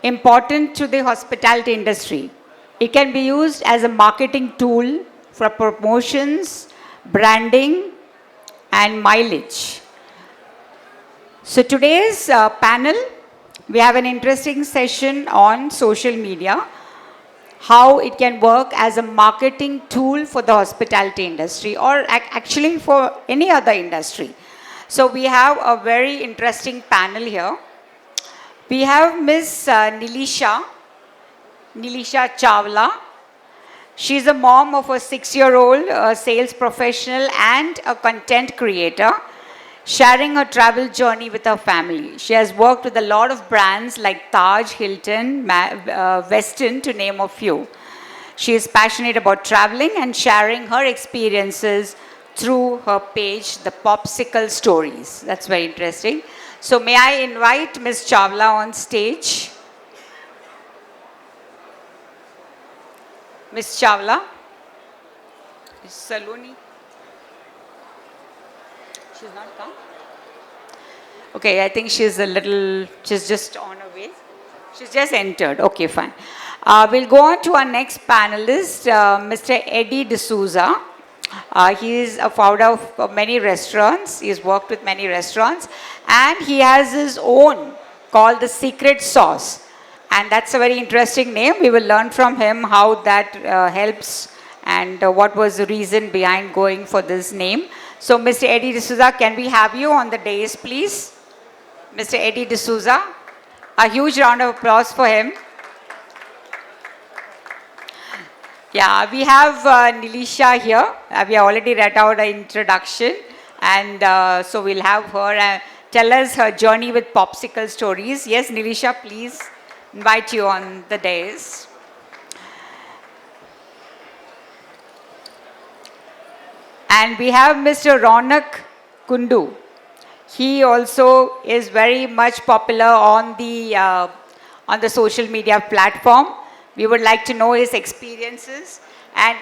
important to the hospitality industry. It can be used as a marketing tool for promotions, branding, and mileage. So today's panel, we have an interesting session on social media, how it can work as a marketing tool for the hospitality industry or actually for any other industry. So we have a very interesting panel here. We have Miss Nilisha Chawla. She's a mom of a 6-year-old sales professional and a content creator, sharing her travel journey with her family. She has worked with a lot of brands like Taj, Hilton, Westin, to name a few. She is passionate about traveling and sharing her experiences through her page, The Popsicle Stories. That's very interesting. So may I invite Ms. Chawla on stage? Ms. Chawla? Ms. Saloni? She's not come? Okay, I think she's just on her way. She's just entered. Okay, fine. We'll go on to our next panelist, Mr. Dsouza. He is a founder of many restaurants. He's worked with many restaurants. And he has his own called The Secret Sauce. And that's a very interesting name. We will learn from him how that helps and what was the reason behind going for this name. So, Mr. Dsouza, can we have you on the dais, please? Mr. Dsouza, a huge round of applause for him. Yeah, we have Nilisha here. We have already read out an introduction. And so we'll have her tell us her journey with Popsicle Stories. Yes, Nilisha, please invite you on the dais. And we have Mr. Raunak Kundu. He also is very much popular on the social media platform. We would like to know his experiences. And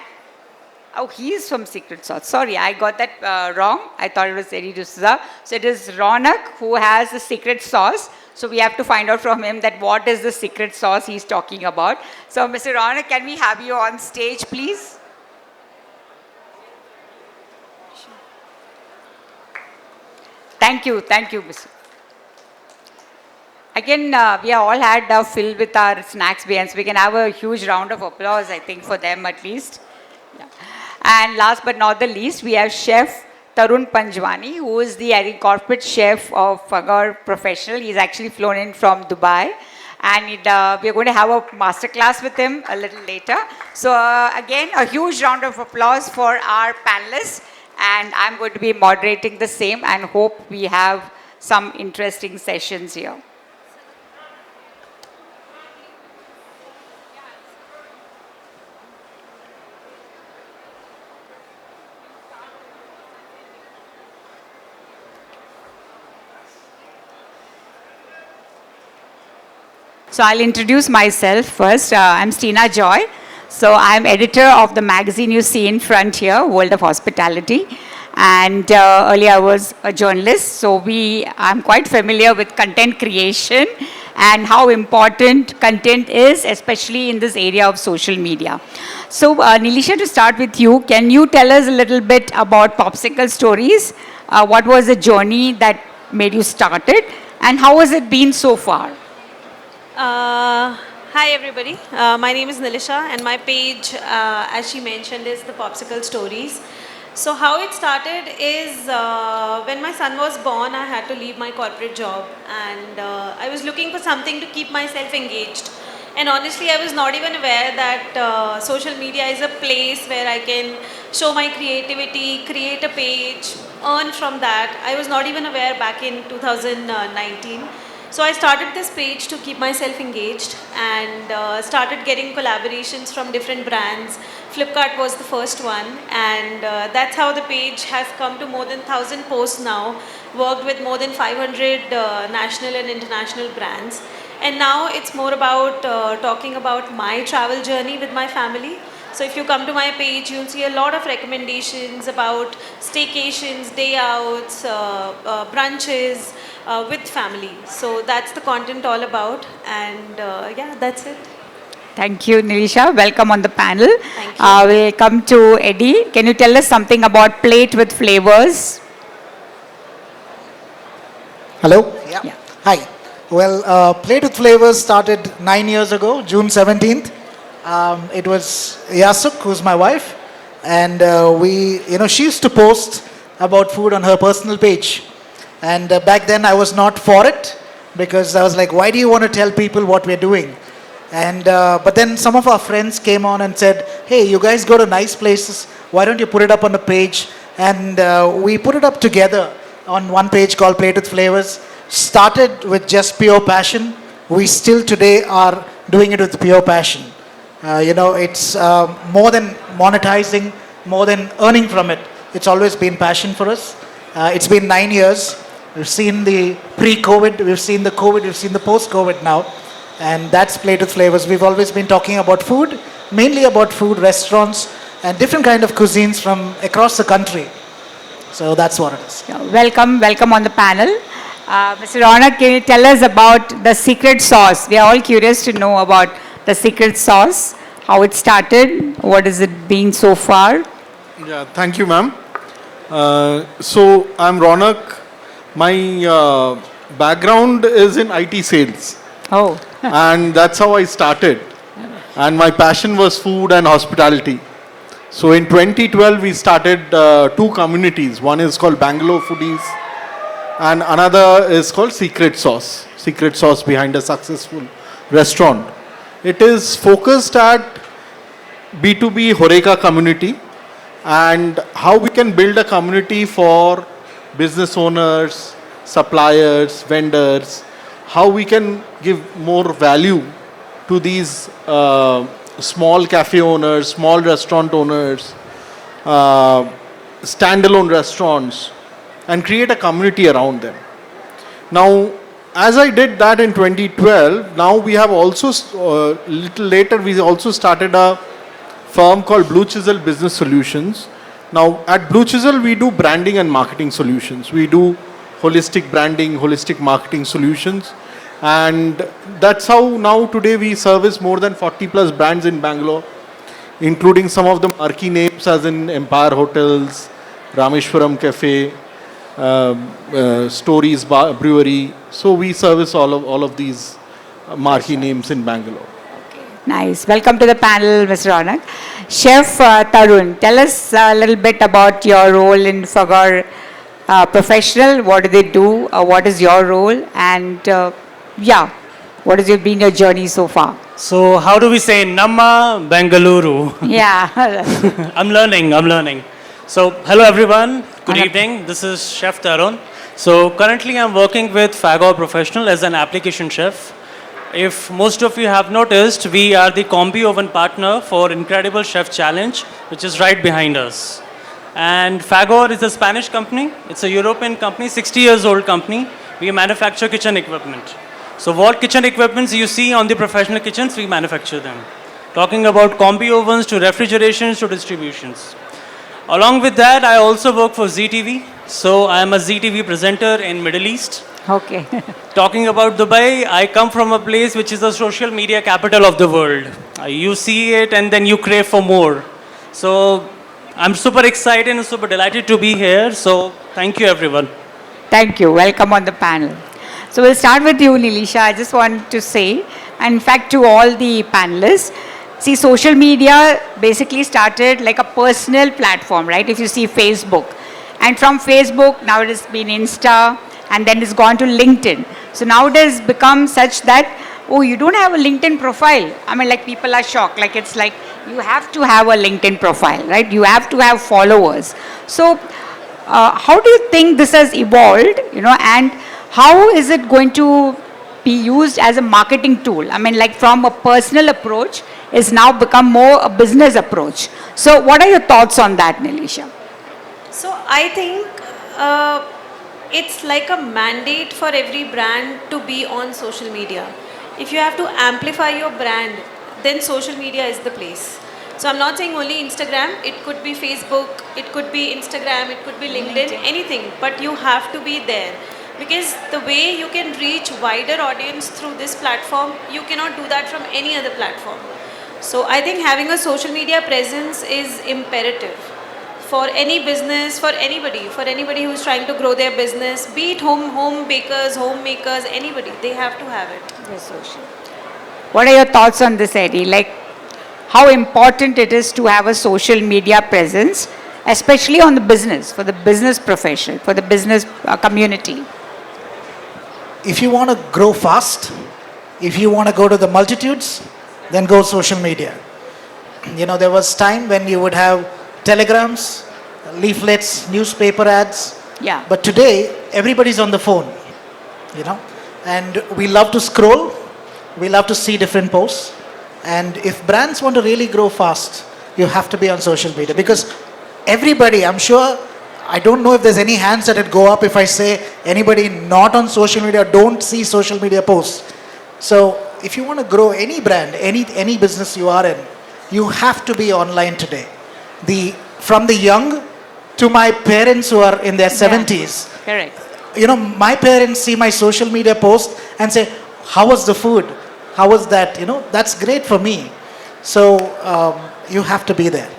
oh, he is from Secret Sauce. Sorry, I got that wrong. I thought it was Eddie Dsouza. So it is Raunak who has the secret sauce. So we have to find out from him that what is the secret sauce he's talking about. So Mr. Raunak, can we have you on stage, please? Thank you, Mr. Again, we have all had a fill with our snacks behind, so we can have a huge round of applause, I think, for them at least. Yeah. And last but not the least, we have Chef Tarun Panjwani, who is the corporate chef of Fagor Professional. He's actually flown in from Dubai. And we're going to have a masterclass with him a little later. So again, a huge round of applause for our panelists. And I'm going to be moderating the same and hope we have some interesting sessions here. So I'll introduce myself first. I'm Steena Joy. So I'm editor of the magazine you see in front here, World of Hospitality. And earlier I was a journalist. So I'm quite familiar with content creation and how important content is, especially in this area of social media. So Nilisha, to start with you, can you tell us a little bit about Popsicle Stories? What was the journey that made you start it? And how has it been so far? Hi everybody, my name is Nilisha and my page, as she mentioned, is the Popsicle Stories. So how it started is when my son was born, I had to leave my corporate job and I was looking for something to keep myself engaged. And honestly, I was not even aware that social media is a place where I can show my creativity, create a page, earn from that. I was not even aware back in 2019. So I started this page to keep myself engaged and started getting collaborations from different brands. Flipkart was the first one and that's how the page has come to more than 1,000 posts now, worked with more than 500 national and international brands. And now it's more about talking about my travel journey with my family. So if you come to my page, you'll see a lot of recommendations about staycations, day outs, brunches, with family. So that's the content all about, and yeah, that's it. Thank you, Nilisha. Welcome on the panel. Thank you. We'll come to Eddie. Can you tell us something about Plate with Flavors? Hello? Yeah. Yeah. Hi. Well, Plate with Flavors started 9 years ago, June 17th. It was Yasuk, who's my wife, and she used to post about food on her personal page. And back then I was not for it because I was like, why do you want to tell people what we're doing? And but then some of our friends came on and said, hey, you guys go to nice places. Why don't you put it up on the page? And we put it up together on one page called Plate with Flavors. Started with just pure passion. We still today are doing it with pure passion. It's more than monetizing, more than earning from it. It's always been passion for us. It's been 9 years. We've seen the pre-COVID, we've seen the COVID, we've seen the post-COVID now. And that's Plate with Flavors. We've always been talking about food, mainly about food, restaurants, and different kind of cuisines from across the country. So that's what it is. Yeah, welcome on the panel. Mr. Raunak, can you tell us about the secret sauce? We are all curious to know about the secret sauce, how it started, what has it been so far? Yeah, thank you, ma'am. So I'm Raunak. My background is in IT sales, Oh, and that's how I started. And my passion was food and hospitality. So in 2012, we started two communities. One is called Bengaluru Foodies, and another is called Secret Sauce. Secret Sauce behind a successful restaurant. It is focused at B2B Horeca community and how we can build a community for business owners, suppliers, vendors, how we can give more value to these small cafe owners, small restaurant owners, standalone restaurants, and create a community around them. Now, as I did that in 2012, now we have also, little later, we also started a firm called Blue Chisel Business Solutions. Now, at Blue Chisel, we do branding and marketing solutions. We do holistic branding, holistic marketing solutions. And that's how now today we service more than 40 plus brands in Bangalore, including some of the marquee names as in Empire Hotels, Rameshwaram Cafe, Stories Brewery. So we service all of these marquee names in Bangalore. nice. Welcome to the panel, Mr. Raunak. Chef Tarun, tell us a little bit about your role in Fagor Professional. What do they do? What is your role? And what has been your journey so far? So how do we say Namma Bengaluru? Yeah. I'm learning. So hello everyone, good evening. This is Chef Tarun. So currently I'm working with Fagor Professional as an application chef. If most of you have noticed, we are the Combi Oven partner for Incredible Chef Challenge, which is right behind us. And Fagor is a Spanish company. It's a European company, 60 years old company. We manufacture kitchen equipment. So what kitchen equipments you see on the professional kitchens, we manufacture them. Talking about combi ovens to refrigerations to distributions. Along with that, I also work for ZTV. So I am a ZTV presenter in Middle East. Okay. Talking about Dubai, I come from a place which is the social media capital of the world. You see it and then you crave for more. So I'm super excited and super delighted to be here. So thank you everyone. Thank you. Welcome on the panel. So we'll start with you, Nilisha. I just want to say, and in fact to all the panelists, see, social media basically started like a personal platform, right? If you see Facebook. And from Facebook, now it has been Insta, and then it's gone to LinkedIn. So now it has become such that, oh, you don't have a LinkedIn profile. I mean, like people are shocked. Like it's like you have to have a LinkedIn profile, right? You have to have followers. So how do you think this has evolved, and how is it going to be used as a marketing tool? I mean, like from a personal approach, is now become more a business approach. So what are your thoughts on that, Nilisha? So I think it's like a mandate for every brand to be on social media. If you have to amplify your brand, then social media is the place. So I'm not saying only Instagram, it could be Facebook, it could be Instagram, it could be LinkedIn, anything, but you have to be there. Because the way you can reach wider audience through this platform, you cannot do that from any other platform. So I think having a social media presence is imperative for any business, for anybody who's trying to grow their business, be it home bakers, homemakers, anybody, they have to have it. The social. What are your thoughts on this, Eddie? Like, how important it is to have a social media presence, especially on the business, for the business professional, for the business community? If you want to grow fast, if you want to go to the multitudes, then go social media. You know, there was time when you would have telegrams, leaflets, newspaper ads. Yeah. But today, everybody's on the phone, you know, and we love to scroll, we love to see different posts. And if brands want to really grow fast, you have to be on social media, because everybody, I'm sure, I don't know if there's any hands that would go up if I say anybody not on social media, don't see social media posts. So if you want to grow any brand, any business you are in, you have to be online today. From the young to my parents who are in their 70s. Correct. You know, my parents see my social media post and say, how was the food? How was that? You know, that's great for me. So you have to be there.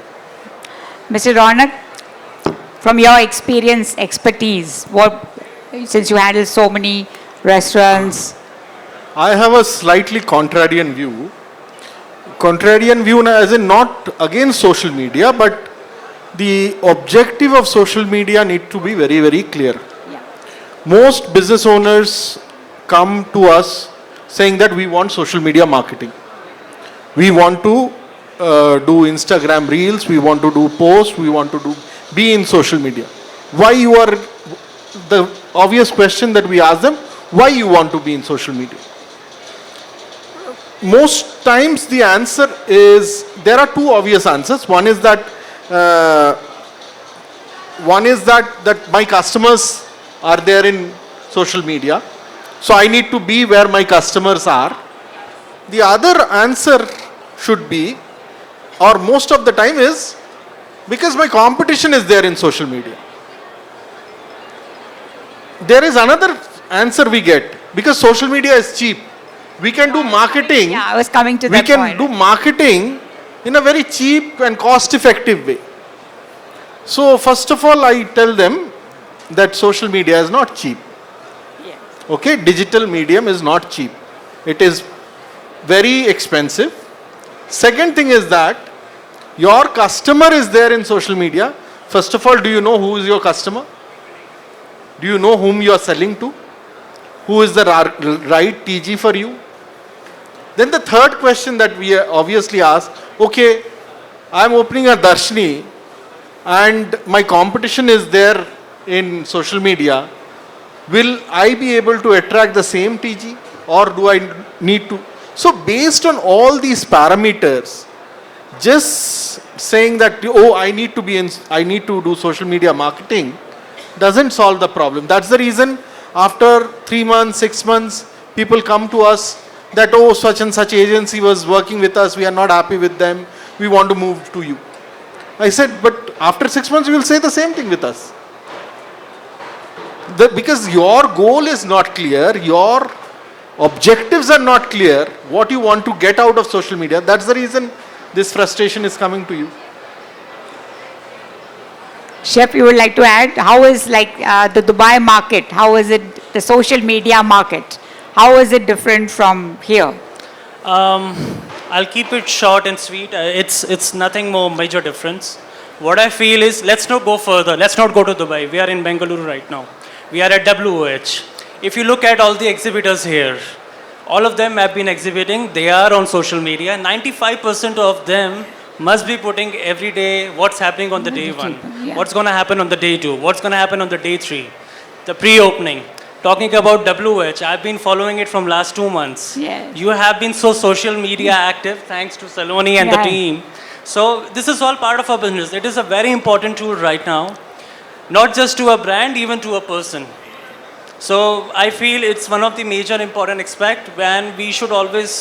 Mr. Raunak, from your experience, expertise, since you handle so many restaurants. I have a slightly contrarian view. Contrarian view as in not against social media, but the objective of social media need to be very, very clear. Yeah. Most business owners come to us saying that we want social media marketing. We want to do Instagram reels, we want to do posts, we want to be in social media. Why you are, the obvious question that we ask them, why you want to be in social media? Most times the answer is, there are two obvious answers. One is that my customers are there in social media, so I need to be where my customers are. The other answer should be, or most of the time is, because my competition is there in social media. There is another answer we get, because social media is cheap. We can do marketing. Yeah, I was coming to that We can point. do marketing in a very cheap and cost-effective way. So first of all, I tell them that social media is not cheap. Yeah. Okay, digital medium is not cheap. It is very expensive. Second thing is that your customer is there in social media. First of all, do you know who is your customer? Do you know whom you are selling to? Who is the right TG for you? Then the third question that we obviously ask, okay, I am opening a Darshini and my competition is there in social media. Will I be able to attract the same TG, or do I need to? So based on all these parameters, just saying that, oh, I need to do social media marketing doesn't solve the problem. That's the reason after 3 months, 6 months, people come to us that, oh, such and such agency was working with us, we are not happy with them, we want to move to you. I said, but after 6 months you will say the same thing with us. Because your goal is not clear, your objectives are not clear, what you want to get out of social media, that's the reason this frustration is coming to you. Chef, you would like to add, how is the Dubai market, how is it, the social media market, how is it different from here? I'll keep it short and sweet. It's nothing more major difference. What I feel is, let's not go further. Let's not go to Dubai. We are in Bengaluru right now. We are at WOH. If you look at all the exhibitors here, all of them have been exhibiting. They are on social media. 95% of them must be putting every day what's happening on the day one, Yeah. what's going to happen on the day two, what's going to happen on the day three, the pre-opening. Talking about WH, I've been following it from last 2 months. Yes. You have been so social media active, thanks to Saloni and the Yeah. team. So this is all part of our business. It is a very important tool right now, not just to a brand, even to a person. So I feel it's one of the major important aspect when we should always,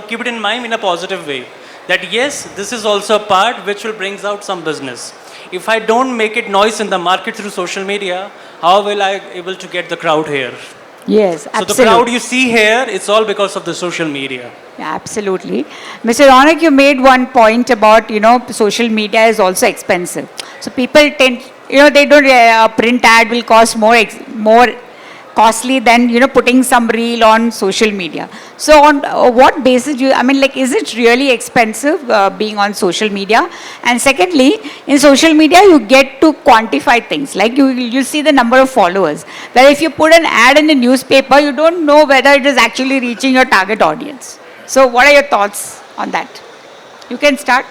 keep it in mind in a positive way. That yes, this is also a part which will brings out some business. If I don't make it noise in the market through social media, how will I able to get the crowd here? Yes, So absolutely. the crowd you see here, it's all because of the social media. Yeah, absolutely. Mr. Raunak, you made one point about, social media is also expensive. So people tend, they don't, print ad will cost more costly than, putting some reel on social media. So on what basis is it really expensive being on social media? And secondly, in social media, you get to quantify things. Like you see the number of followers. Where if you put an ad in the newspaper, you don't know whether it is actually reaching your target audience. So what are your thoughts on that? You can start.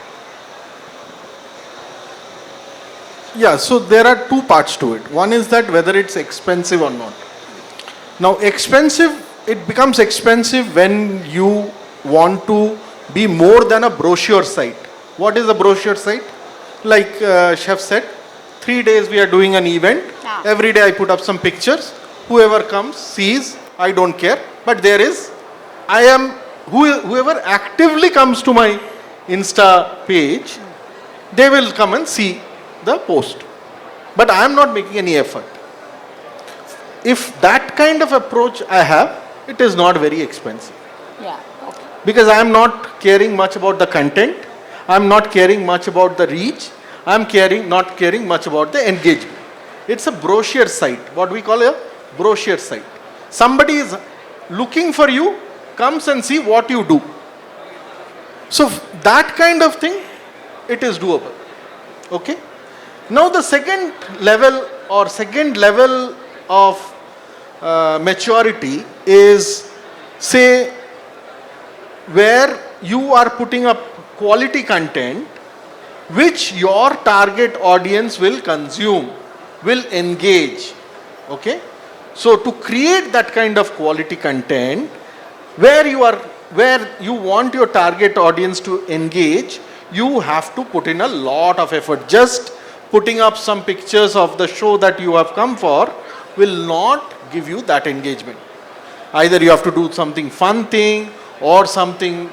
Yeah, so there are two parts to it. One is that whether it's expensive or not. Now, it becomes expensive when you want to be more than a brochure site. What is a brochure site? Like Chef said, 3 days we are doing an event. Ah. Every day I put up some pictures. Whoever comes, sees, I don't care. But whoever actively comes to my Insta page, they will come and see the post. But I am not making any effort. If that kind of approach I have, it is not very expensive. Yeah. Okay. Because I am not caring much about the content, I am not caring much about the reach, I am not caring much about the engagement. It's a brochure site, what we call a brochure site. Somebody is looking for you, comes and see what you do. So that kind of thing, it is doable. Okay? Now the second level of maturity is, say, where you are putting up quality content which your target audience will consume, will engage. Okay? So to create that kind of quality content where you want your target audience to engage, you have to put in a lot of effort. Just putting up some pictures of the show that you have come for will not give you that engagement. Either you have to do something fun thing, or something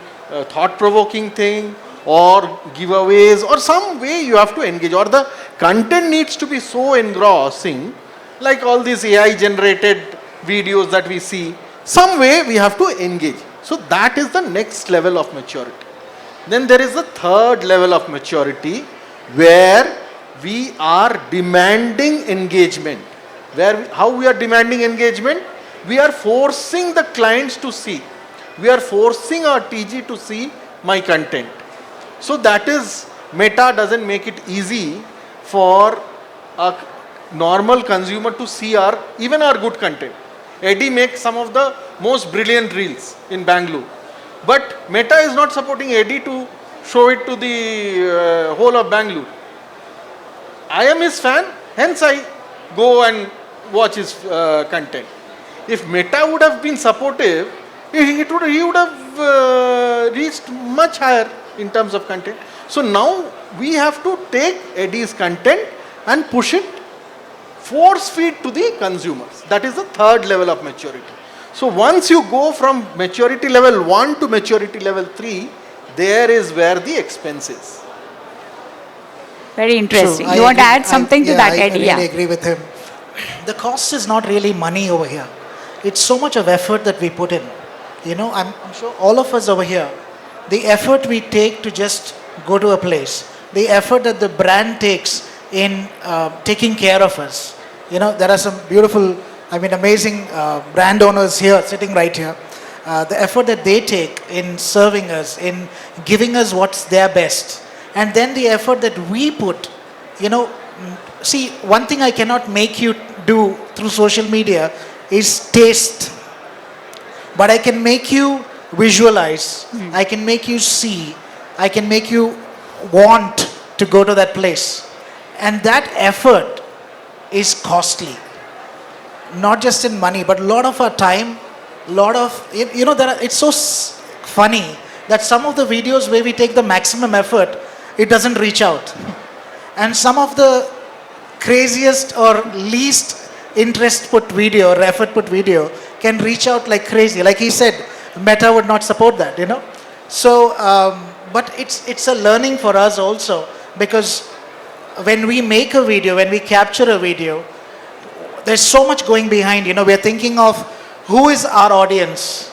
thought-provoking thing, or giveaways, or some way you have to engage, or the content needs to be so engrossing, like all these AI generated videos that we see. Some way we have to engage. So that is the next level of maturity. Then there is the third level of maturity where we are demanding engagement. How we are demanding engagement? We are forcing the clients to see. We are forcing our TG to see my content. So that is, Meta doesn't make it easy for a normal consumer to see even our good content. Eddie makes some of the most brilliant reels in Bengaluru. But Meta is not supporting Eddie to show it to the whole of Bengaluru. I am his fan, hence I go and watch his content. If Meta would have been supportive, he would have reached much higher in terms of content. So now we have to take Eddie's content and push it, force feed to the consumers. That is the third level of maturity. So once you go from maturity level 1 to maturity level 3, there is where the expense is. Very interesting. True. You I want to agree- add something to that, I Eddie? really agree with him. The cost is not really money over here. It's so much of effort that we put in. I'm sure all of us over here, the effort we take to just go to a place, the effort that the brand takes in taking care of us. There are some beautiful, amazing brand owners here, sitting right here. The effort that they take in serving us, in giving us what's their best. And then the effort that we put, see, one thing I cannot make you do through social media is taste. But I can make you visualize, I can make you see, I can make you want to go to that place. And that effort is costly. Not just in money, but a lot of our time, it's so funny that some of the videos where we take the maximum effort, it doesn't reach out. And some of the craziest or least interest put video or effort put video can reach out like crazy. Like he said, Meta would not support that, So, but it's a learning for us also, because when we make a video, when we capture a video, there's so much going behind. We're thinking of who is our audience.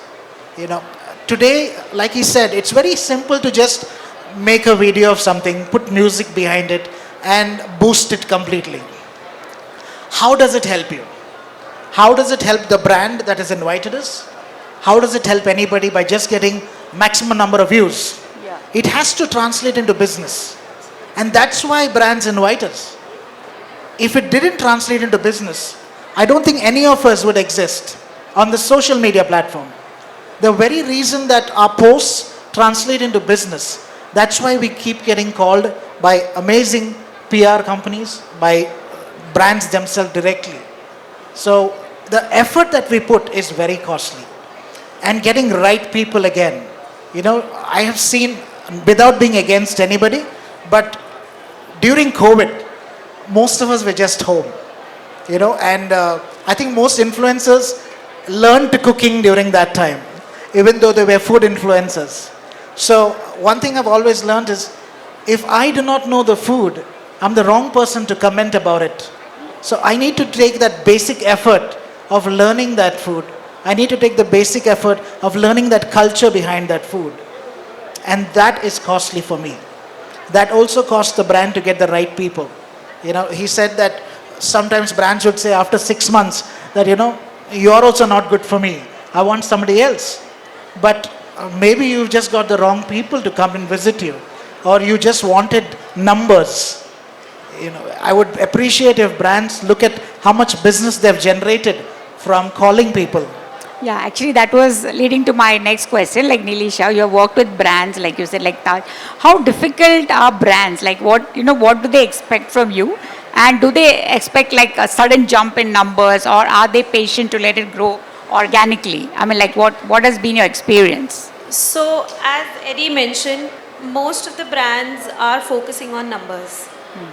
Today, like he said, it's very simple to just make a video of something, put music behind it, and boost it completely. How does it help you? How does it help the brand that has invited us? How does it help anybody by just getting maximum number of views? Yeah. It has to translate into business. And that's why brands invite us. If it didn't translate into business, I don't think any of us would exist on the social media platform. The very reason that our posts translate into business, that's why we keep getting called by amazing PR companies, by brands themselves directly. So the effort that we put is very costly. And getting right people again. I have seen, without being against anybody, but during COVID, most of us were just home. And I think most influencers learned cooking during that time, even though they were food influencers. So one thing I've always learned is, if I do not know the food, I'm the wrong person to comment about it. So I need to take that basic effort of learning that food. I need to take the basic effort of learning that culture behind that food. And that is costly for me. That also costs the brand to get the right people. He said that sometimes brands would say after 6 months that, you're also not good for me. I want somebody else. But maybe you've just got the wrong people to come and visit you. Or you just wanted numbers. I would appreciate if brands look at how much business they've generated from calling people. Yeah, actually that was leading to my next question. Like Nilisha, you have worked with brands, like you said, like Taj. How difficult are brands? Like what do they expect from you? And do they expect like a sudden jump in numbers, or are they patient to let it grow organically? I mean, like what has been your experience? So, as Eddie mentioned, most of the brands are focusing on numbers.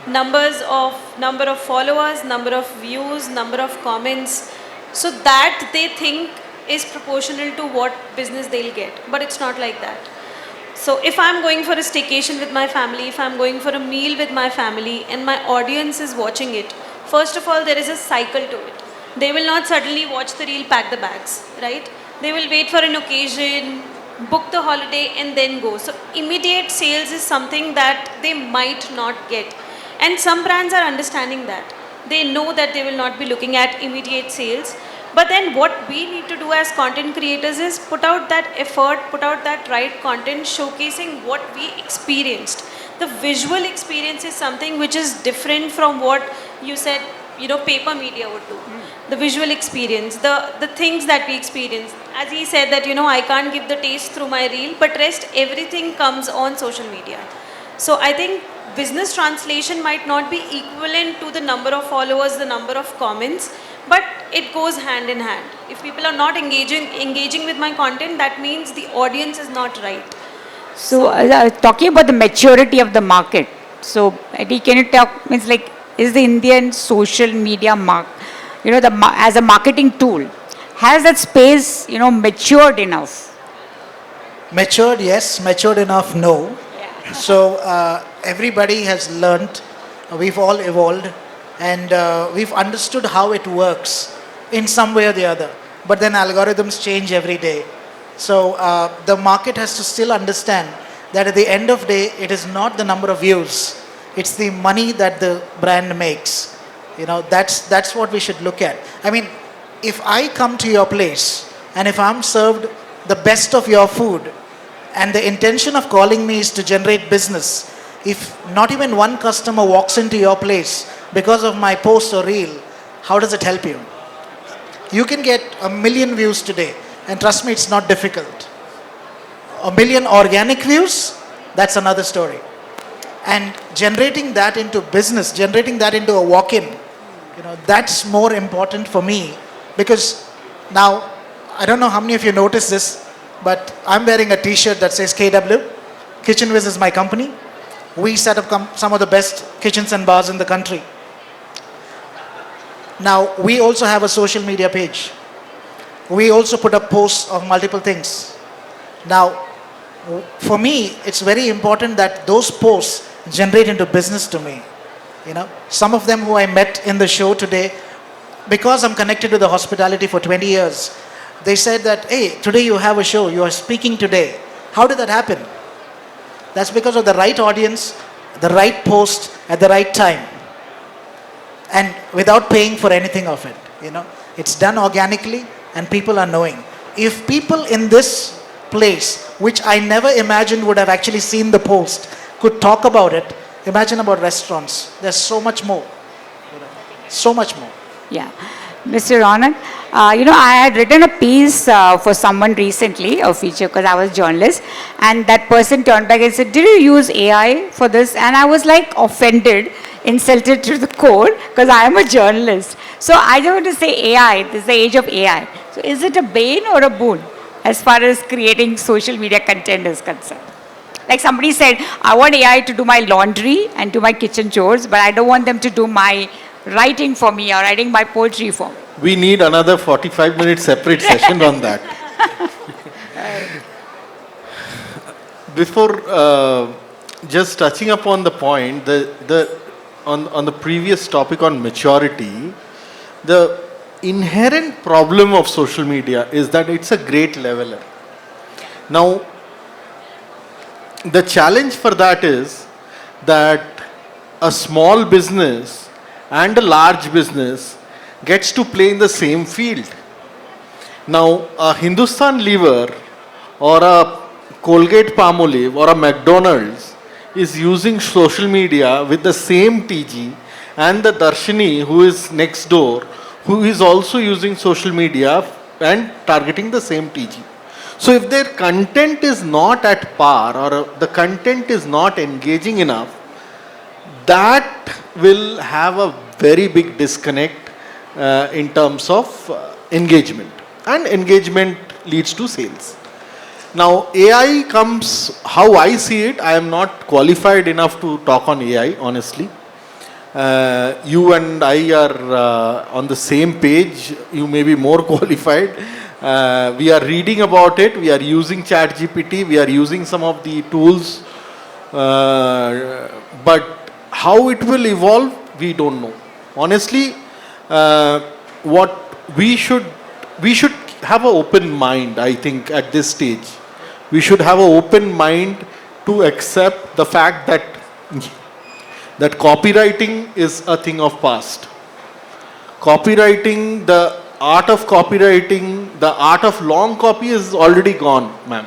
Number of followers, number of views, number of comments. So that they think is proportional to what business they'll get. But it's not like that. So if I'm going for a staycation with my family, if I'm going for a meal with my family and my audience is watching it, first of all, there is a cycle to it. They will not suddenly watch the reel, pack the bags, right? They will wait for an occasion, book the holiday and then go. So immediate sales is something that they might not get. And some brands are understanding that. They know that they will not be looking at immediate sales. But then what we need to do as content creators is put out that effort, put out that right content showcasing what we experienced. The visual experience is something which is different from what you said, paper media would do. The visual experience, the things that we experience. As he said that, I can't give the taste through my reel, but rest everything comes on social media. So I think business translation might not be equivalent to the number of followers, the number of comments, but it goes hand in hand. If people are not engaging with my content, that means the audience is not right. So talking about the maturity of the market. So Eddie, can you talk, means like, is the Indian social media as a marketing tool, has that space, matured enough? Matured, yes. Matured enough, no. Yeah. So everybody has learnt, we've all evolved, and we've understood how it works in some way or the other. But then algorithms change every day. So the market has to still understand that at the end of the day, it is not the number of views, it's the money that the brand makes. That's what we should look at. I mean, if I come to your place and if I'm served the best of your food, and the intention of calling me is to generate business, if not even one customer walks into your place because of my post or reel, how does it help you? You can get 1 million views today, and trust me, it's not difficult. 1 million organic views, that's another story. And generating that into business, generating that into a walk-in, that's more important for me, because now, I don't know how many of you noticed this, but I'm wearing a t-shirt that says KW. KitchenWiz is my company. We set up some of the best kitchens and bars in the country. Now, we also have a social media page. We also put up posts of multiple things. Now, for me, it's very important that those posts generate into business to me. You know, some of them who I met in the show today, because I'm connected to the hospitality for 20 years, they said that, hey, today you have a show, you are speaking today. How did that happen? That's because of the right audience, the right post at the right time, and without paying for anything of it. You know, it's done organically and people are knowing. If people in this place, which I never imagined would have actually seen the post, could talk about it, imagine about restaurants. There's so much more. So much more. Yeah. Mr. Raunak, I had written a piece for someone recently, a feature, because I was a journalist, and that person turned back and said, did you use AI for this? And I was like offended, insulted to the core, because I am a journalist. So I just want to say AI, this is the age of AI. So is it a bane or a boon as far as creating social media content is concerned? Like somebody said, I want AI to do my laundry and do my kitchen chores, but I don't want them to do my writing for me or writing my poetry for me. We need another 45-minute separate session on that. Before just touching upon the point, on the previous topic on maturity, the inherent problem of social media is that it's a great leveler. Now, the challenge for that is that a small business and a large business gets to play in the same field. Now, a Hindustan Lever or a Colgate Palmolive or a McDonald's is using social media with the same TG, and the Darshini who is next door, who is also using social media and targeting the same TG. So if their content is not at par or the content is not engaging enough, that will have a very big disconnect in terms of engagement. And engagement leads to sales. Now, AI comes, how I see it, I am not qualified enough to talk on AI, honestly. You and I are on the same page. You may be more qualified. We are reading about it. We are using ChatGPT. We are using some of the tools. But how it will evolve, we don't know. Honestly, what we should have an open mind, I think, at this stage. We should have an open mind to accept the fact that copywriting is a thing of past. Copywriting, the art of copywriting, the art of long copy is already gone, ma'am.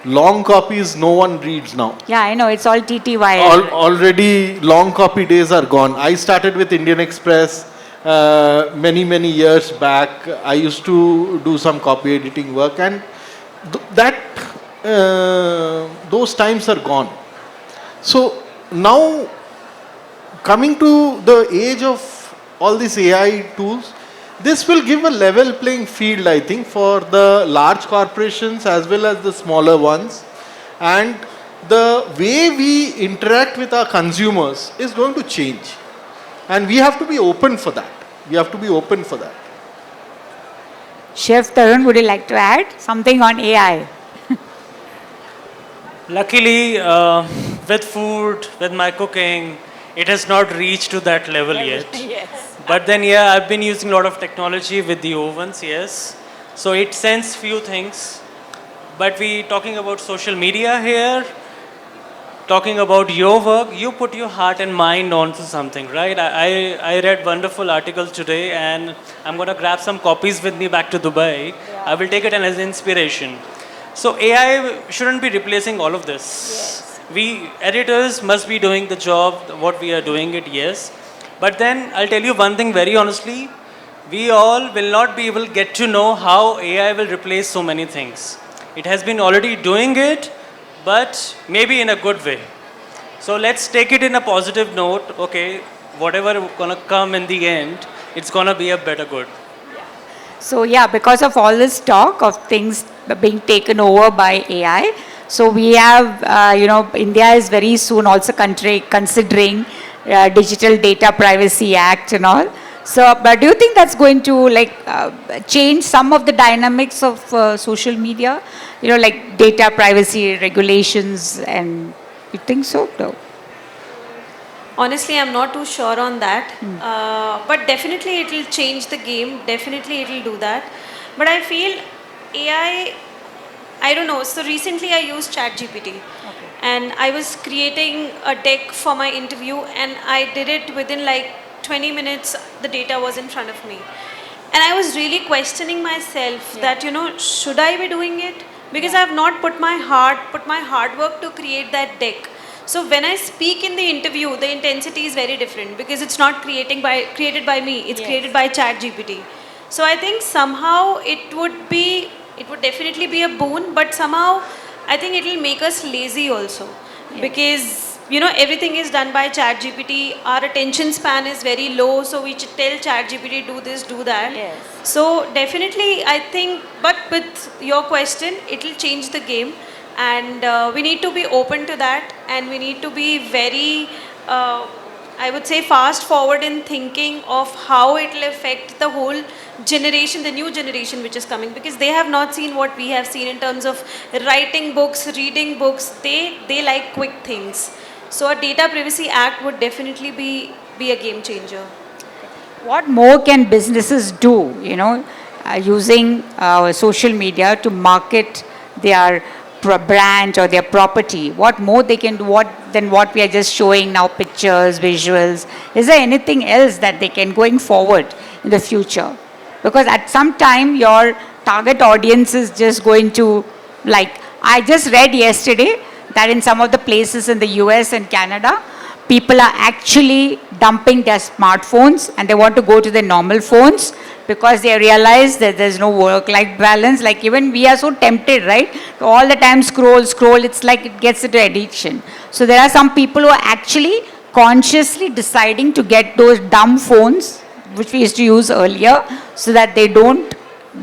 Long copies no one reads now. Yeah, I know, it's all TTY. Already long copy days are gone. I started with Indian Express many years back. I used to do some copy editing work, and those times are gone. So now, coming to the age of all these AI tools, this will give a level playing field, I think, for the large corporations as well as the smaller ones. And the way we interact with our consumers is going to change. And we have to be open for that. Chef Tarun, would you like to add something on AI? Luckily, with food, with my cooking, it has not reached to that level yet. Yes. But then, yeah, I've been using a lot of technology with the ovens, yes. So it sends few things. But we talking about social media here, talking about your work, you put your heart and mind onto something, right? I read wonderful articles today, and I'm going to grab some copies with me back to Dubai. Yeah. I will take it as inspiration. So AI shouldn't be replacing all of this. Yes. We editors must be doing the job, what we are doing it, yes. But then I'll tell you one thing very honestly, we all will not be able to get to know how AI will replace so many things. It has been already doing it, but maybe in a good way. So let's take it in a positive note. Okay, whatever gonna come in the end, it's gonna be a better good. So yeah, because of all this talk of things being taken over by AI, so we have, India is very soon also considering Digital Data Privacy Act and all. So, but do you think that's going to change some of the dynamics of social media? Like data privacy regulations, and you think so? No. Honestly, I'm not too sure on that. But definitely it will change the game. Definitely it will do that. But I feel AI, I don't know. So recently I used ChatGPT. And I was creating a deck for my interview and I did it within like 20 minutes. The data was in front of me. And I was really questioning myself that, should I be doing it? Because I have not put my hard work to create that deck. So when I speak in the interview, the intensity is very different because it's not created by me. It's created by ChatGPT. So I think somehow it would definitely be a boon, but somehow I think it will make us lazy also because everything is done by ChatGPT. Our attention span is very low, so we should tell ChatGPT do this, do that. Yes. So definitely, I think. But with your question, it will change the game, and we need to be open to that, and we need to be very. I would say fast forward in thinking of how it will affect the whole generation, the new generation which is coming, because they have not seen what we have seen in terms of writing books, reading books. They like quick things. So a data privacy act would definitely be a game changer. What more can businesses do, using social media to market their brand or their property? What more they can do than what we are just showing now, pictures, visuals? Is there anything else that they can going forward in the future? Because at some time your target audience is just going to, like, I just read yesterday that in some of the places in the US and Canada, people are actually dumping their smartphones and they want to go to their normal phones because they realize that there's no work-life balance. Like even we are so tempted, right? To all the time scroll. It's like it gets into addiction. So there are some people who are actually consciously deciding to get those dumb phones, which we used to use earlier, so that they don't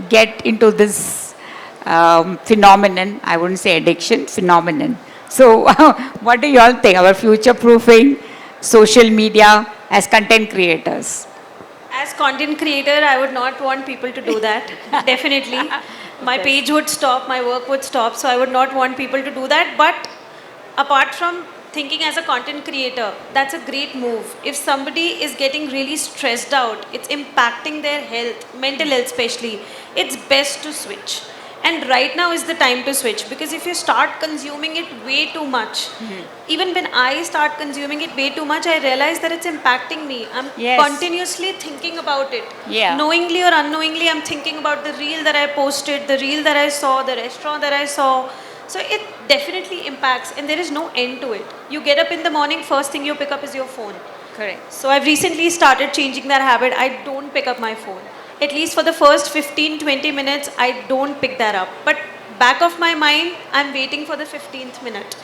get into this phenomenon. I wouldn't say addiction, phenomenon. So what do you all think about future-proofing social media as content creators? As content creator, I would not want people to do that. Definitely. My page would stop, my work would stop, so I would not want people to do that. But apart from thinking as a content creator, that's a great move. If somebody is getting really stressed out, it's impacting their health, mental health especially, it's best to switch. And right now is the time to switch, because if you start consuming it way too much, even when I start consuming it way too much, I realize that it's impacting me. I'm continuously thinking about it. Knowingly or unknowingly, I'm thinking about the reel that I posted, the reel that I saw, the restaurant that I saw. So it definitely impacts, and there is no end to it. You get up in the morning, first thing you pick up is your phone. Correct. So I've recently started changing that habit. I don't pick up my phone. At least for the first 15-20 minutes, I don't pick that up. But back of my mind, I'm waiting for the 15th minute.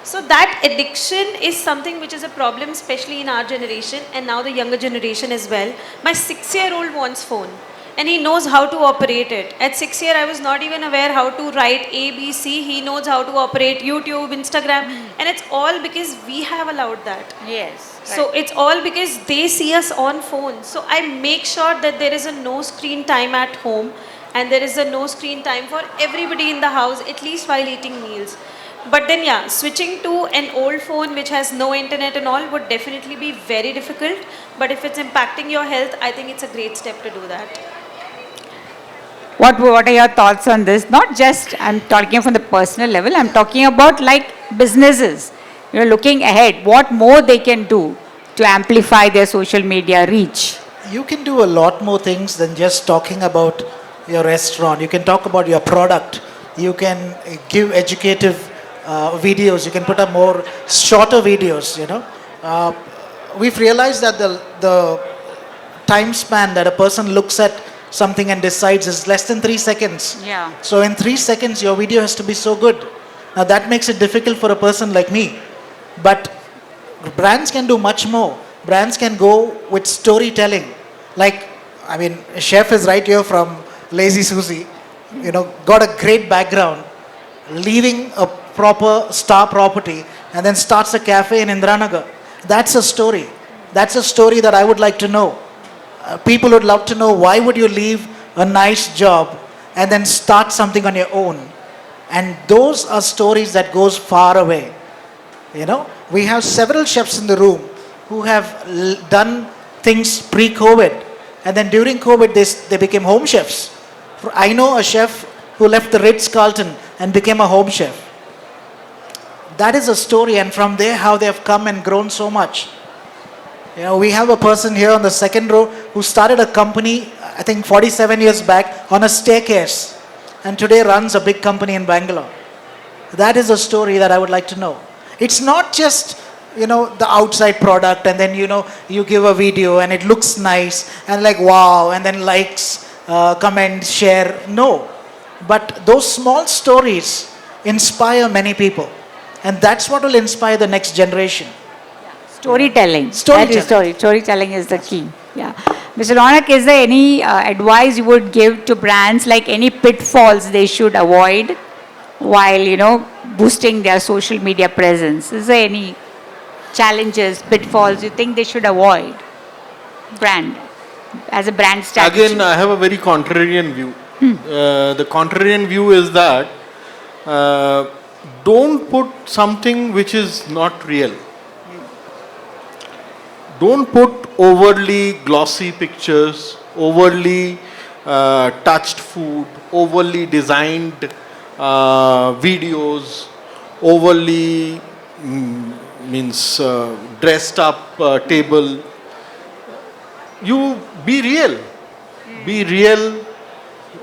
So that addiction is something which is a problem, especially in our generation and now the younger generation as well. My 6-year-old wants phone and he knows how to operate it. At 6 years, I was not even aware how to write A, B, C. He knows how to operate YouTube, Instagram, and it's all because we have allowed that. Yes. So it's all because they see us on phone. So I make sure that there is a no screen time at home and there is a no screen time for everybody in the house, at least while eating meals. But then switching to an old phone which has no internet and all would definitely be very difficult. But if it's impacting your health, I think it's a great step to do that. What are your thoughts on this? Not just, I'm talking from the personal level, I'm talking about like businesses. Looking ahead, what more they can do to amplify their social media reach? You can do a lot more things than just talking about your restaurant. You can talk about your product. You can give educative videos. You can put up more shorter videos, We've realized that the time span that a person looks at something and decides is less than 3 seconds. Yeah. So in 3 seconds, your video has to be so good. Now that makes it difficult for a person like me. But brands can do much more. Brands can go with storytelling. Like, chef is right here from Lazy Susie, got a great background, leaving a proper star property and then starts a cafe in Indranagar. That's a story. That's a story that I would like to know. People would love to know, why would you leave a nice job and then start something on your own? And those are stories that goes far away. We have several chefs in the room who have done things pre-COVID, and then during COVID they became home chefs. I know a chef who left the Ritz-Carlton and became a home chef. That is a story, and from there how they have come and grown so much. You know, we have a person here on the second row who started a company, I think 47 years back, on a staircase, and today runs a big company in Bangalore. That is a story that I would like to know. It's not just, you know, the outside product, and then, you know, you give a video and it looks nice and like wow, and then likes, comments, share. No, but those small stories inspire many people, and that's what will inspire the next generation. Storytelling. Storytelling. That is storytelling is the key. Yeah. Mr. Raunak, is there any advice you would give to brands, like any pitfalls they should avoid while, you know, boosting their social media presence? Is there any challenges, pitfalls you think they should avoid? Brand, as a brand strategy. Again, I have a very contrarian view. The contrarian view is that don't put something which is not real. Don't put overly glossy pictures, overly touched food, overly designed videos, overly dressed up table. You be real. Be real,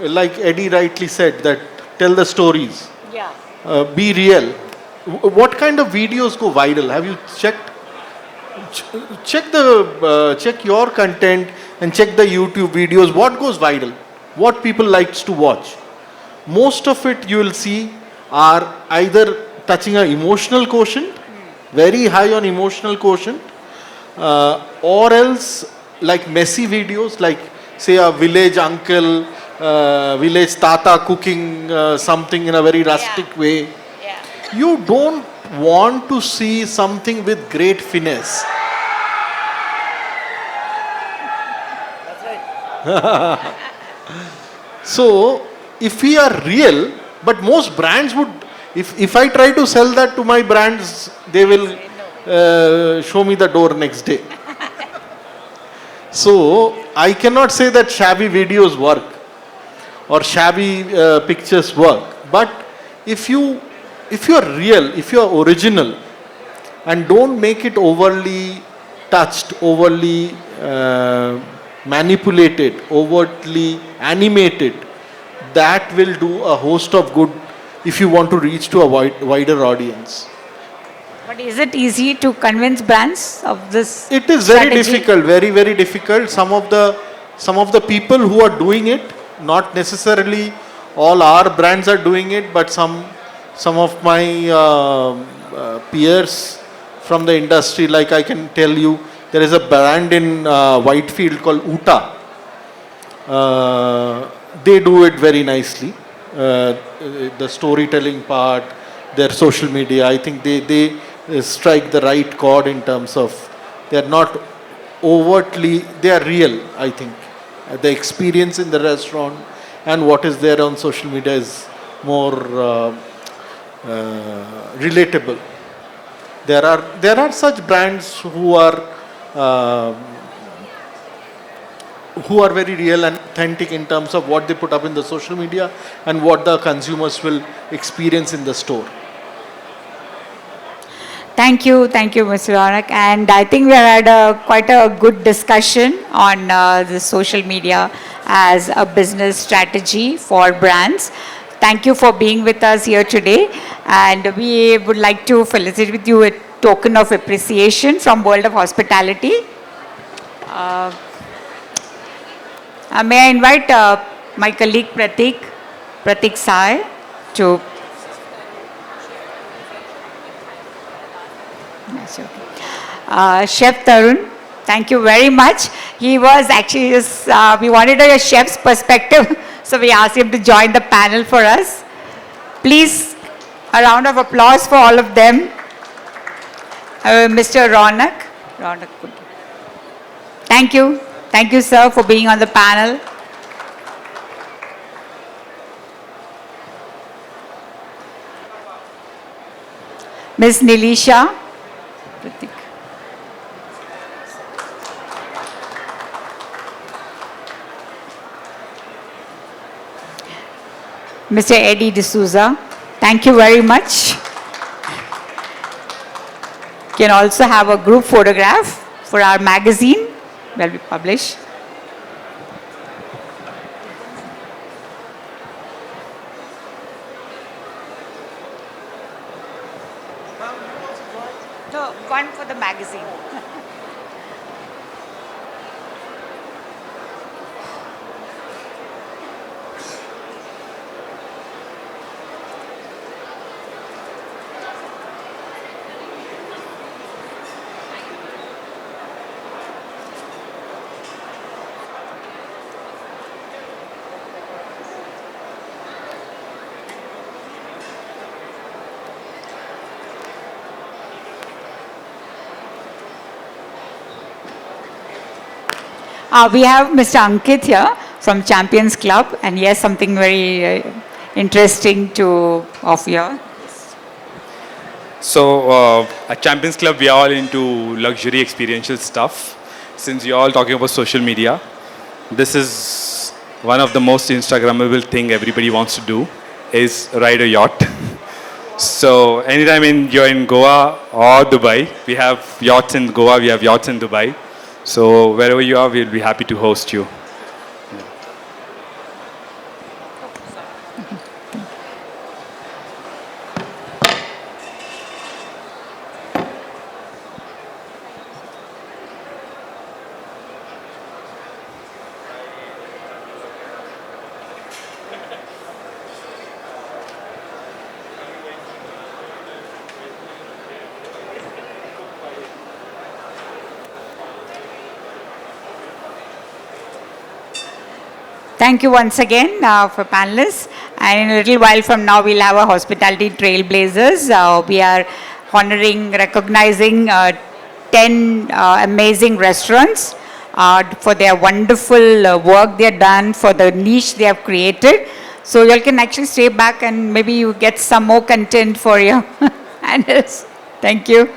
like Eddie rightly said, that tell the stories. Yeah. Be real. What kind of videos go viral? Have you checked? Check your content and check the YouTube videos. What goes viral? What people likes to watch? Most of it you will see are either touching an emotional quotient, very high on emotional quotient, or else like messy videos, like say a village uncle, village tata cooking something in a very rustic way. Yeah. You don't want to see something with great finesse. So, if we are real, but most brands would, if I try to sell that to my brands, they will show me the door next day. So, I cannot say that shabby videos work or shabby pictures work. But if you are real, if you are original, and don't make it overly touched, overly manipulated, overtly animated, that will do a host of good if you want to reach to a wider audience. But is it easy to convince brands of this? It is very strategy? difficult, very, very difficult. Some of the people who are doing it, not necessarily all our brands are doing it, but some of my peers from the industry, like I can tell you, there is a brand in Whitefield called Uta. They do it very nicely. The storytelling part, their social media, I think they strike the right chord in terms of, they are not overtly, they are real, I think. The experience in the restaurant and what is there on social media is more relatable. There are such brands who are very real and authentic in terms of what they put up in the social media and what the consumers will experience in the store. Thank you, Mr. Raunak. And I think we had quite a good discussion on the social media as a business strategy for brands. Thank you for being with us here today. And we would like to felicitate with you a token of appreciation from World of Hospitality. May I invite my colleague Pratik Sai to... Chef Tarun, thank you very much. He was actually just, we wanted a chef's perspective, so we asked him to join the panel for us. Please, a round of applause for all of them. Mr. Raunak Kundu. Thank you, sir, for being on the panel. Ms. Nilisha. Mr. Eddie Dsouza. Thank you very much. You can also have a group photograph for our magazine that we publish. No, one for the magazine. We have Mr. Ankit here from Champions Club, and he has something very interesting to offer here. So at Champions Club, we are all into luxury experiential stuff. Since you're all talking about social media, this is one of the most Instagrammable thing everybody wants to do is ride a yacht. So anytime you're in Goa or Dubai, we have yachts in Goa, we have yachts in Dubai. So wherever you are, we'll be happy to host you. Thank you once again for panelists. And in a little while from now, we'll have a hospitality trailblazers. We are honoring, recognizing 10 amazing restaurants for their wonderful work they have done, for the niche they have created. So you all can actually stay back and maybe you get some more content for your panelists. Thank you.